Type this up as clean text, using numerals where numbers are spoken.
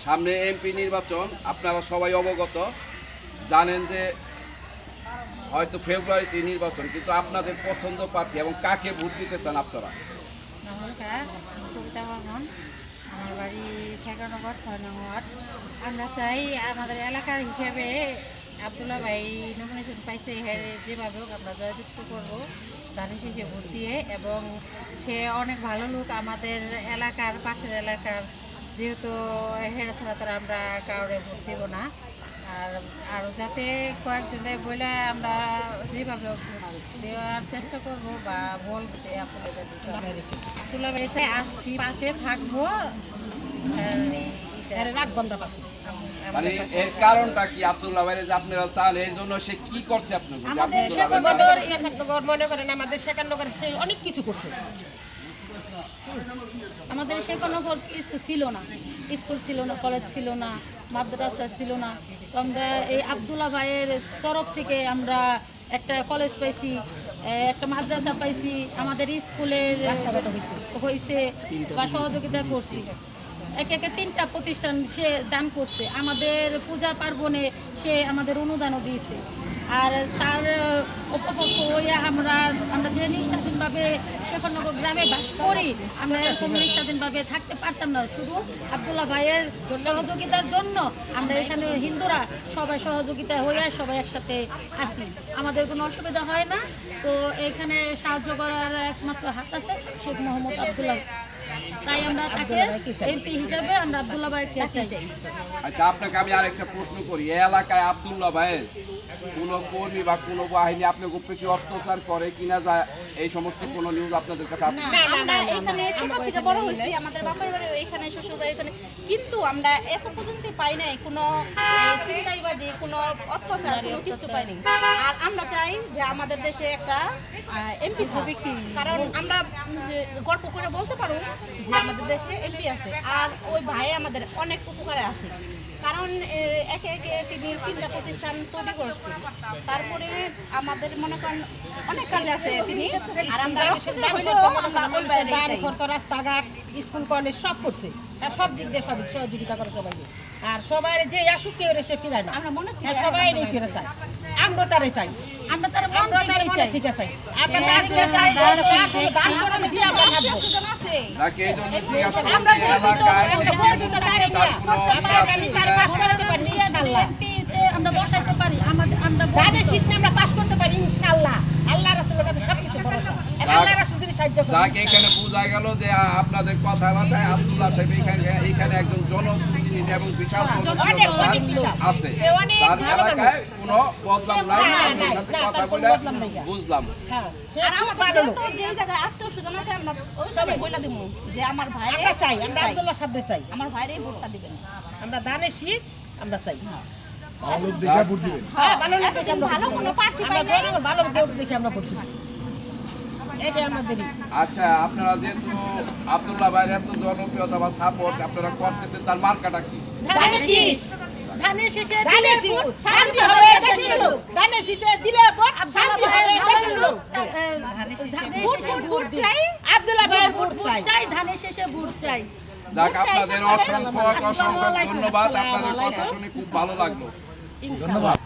সামনে এমপি নির্বাচন, আপনারা সবাই অবগত, জানেন যে হয়তো ফেব্রুয়ারিতে নির্বাচন, কিন্তু আপনাদের পছন্দ প্রার্থী এবং কাকে ভোট দিতে চান আপনারা? নমস্কার, আমি কবিতা বর্মন। আমার বাড়ি শেখানগর ৬ নং ওয়ার্ড। আমরা চাই আমাদের এলাকার হিসেবে আবদুল্লাহ ভাই নমিনেশন পাইছে, যেভাবে হোক আমরা জয়যুক্ত করবো ধানের শীষে ভোট দিয়ে। এবং সে অনেক ভালো লোক, আমাদের এলাকার পাশের এলাকার, যেহেতু হেরা ছাড়া তারা আমরা কাউরে ভোট দেব না। আর যাতে কয়েকজনে বলে আমরা যেভাবে দেওয়ার চেষ্টা করবো বা বলতে আবদুল্লাহ ভাই চাই আসছি, পাশে থাকবো, রাখবো আমরা পাশে। মানে এর কারণটা কি আব্দুল্লাহ ভাই যে আপনারা চান, এই জন্য সে কি করছে আপনার? মনে করেন আমাদের শেখানগর সে অনেক কিছু করছে। আমাদের শেখানগর কিছু ছিল না, স্কুল ছিল না, কলেজ ছিল না, মাদ্রাসা ছিল না। তো আমরা এই আবদুল্লাহ ভাইয়ের তরফ থেকে আমরা একটা কলেজ পাইছি, একটা মাদ্রাসা পাইছি, আমাদের স্কুলের রাস্তাঘাট হয়েছে বা সহযোগিতা করছি। একে একে 3টা প্রতিষ্ঠান সে দান করছে, আমাদের পূজা পার্বণে সে আমাদের অনুদানও দিয়েছে। আর তার উপভোক্ত হইয়া আমরা যে নিঃস্বাধীনভাবে শেখরনগর গ্রামে বাস করি, আমরা এরকম নিঃস্বাধীনভাবে থাকতে পারতাম না। শুধু আবদুল্লাহ ভাইয়ের সহযোগিতার জন্য আমরা এখানে হিন্দুরা সবাই সহযোগিতা হইয়া সবাই একসাথে আছি, আমাদের কোনো অসুবিধা হয় না। তো এখানে সাহায্য করার একমাত্র হাত আছে শেখ মোহাম্মদ আবদুল্লাহ, তাই আমরা তাকে এমপি হিসাবে আমরা আবদুল্লাহ ভাইকে চাই। আচ্ছা, আপনাকে আমি আরেকটা প্রশ্ন করি, এই এলাকায় আবদুল্লাহ ভাইয়ের কোনো কর্মী বা কোনো বাহিনী আপনার উপরে কি অত্যাচার করে কিনা, যা এই সমস্ত কোনো নিউজ আপনাদের কাছে আছে? আমরা এখানে ছোট থেকে বড় হয়েছি, আমাদের বাপের বাড়ি এখানে, শ্বশুর বাড়ি এখানে, কিন্তু আমরা এখন পর্যন্ত পাই নাই কোনো চিন্তাইবাজি, কোনো অত্যাচার, কোনো কিছু পাইনি। আর আমরা চাই যে আমাদের দেশে একটা এমপি হবে, কি কারণ আমরা গল্প করে বলতে পারবো যে আমাদের দেশে এমপি আছে। আর ওই ভাই আমাদের অনেক উপকারে আসে, কারণ একে একে তিনি 3টা প্রতিষ্ঠান তৈরি করছে, তারপরে আমাদের মনে করেন অনেক কাজে আসে তিনি। আর আমরা রাস্তাঘাট, স্কুল কলেজ সব করছে, সব দিক দিয়ে সব সহযোগিতা করে সবাইকে। আর সবাই যে আসুক কেউ এসে ফিরায় না, আমরা মনে সবাই ফিরে চাই, আমরা তারে চাই, আমরা তার ঠিক আছে। আমরা বসাইতে পারি, আমরা সিস্টেম পাস করতে পারি ইনশাআল্লাহ। আল্লাহ রাসূলের কাছে সবকিছু ভরসা, আল্লাহ রাসূল যদি সাহায্য করে। যাকে এখানে বোঝা গেল যে আপনাদের কথাবার্তায় আব্দুল্লাহ সাহেব এখানে একজন জনপ্রতিনিধি এবং বিশাল আছে, তার এলাকায় কোনো বদলাম নাই। আপনার সাথে কথা বলে বুঝলাম। আমার ভাইরে চাই, আমরা আব্দুল্লাহ সাহেব চাই, আমার ভাইরে ভোটটা দিবেন। আমরা ধানের শীষ আমরা চাই। ভালো লোক দেখে ভোট দিবেন। ভালো কোনো প্রার্থী পাই না, ভালো লোক দেখে আমরা ভোট দিব। এটাই আমাদের। আচ্ছা, আপনারা যেহেতু আব্দুল্লাহ ভাইয়ের এত জনপ্রিয়তা বা সাপোর্ট আপনারা করতেছেন, তার মার্কাটা কি? ধানের শীষ। ধানের শীষে দিলে ভোট শান্তি হবে দেশের লোক, ধানের শীষে দিলে ভোট শান্তি হবে দেশের লোক। ধানের শীষে ভোট চাই, আব্দুল্লাহ ভাইয়ের ভোট চাই, ধানের শীষে ভোট চাই। যাক, আপনাদের অসংখ্য ধন্যবাদ, আপনাদের কথা শুনে খুব ভালো লাগলো। ধন্যবাদ।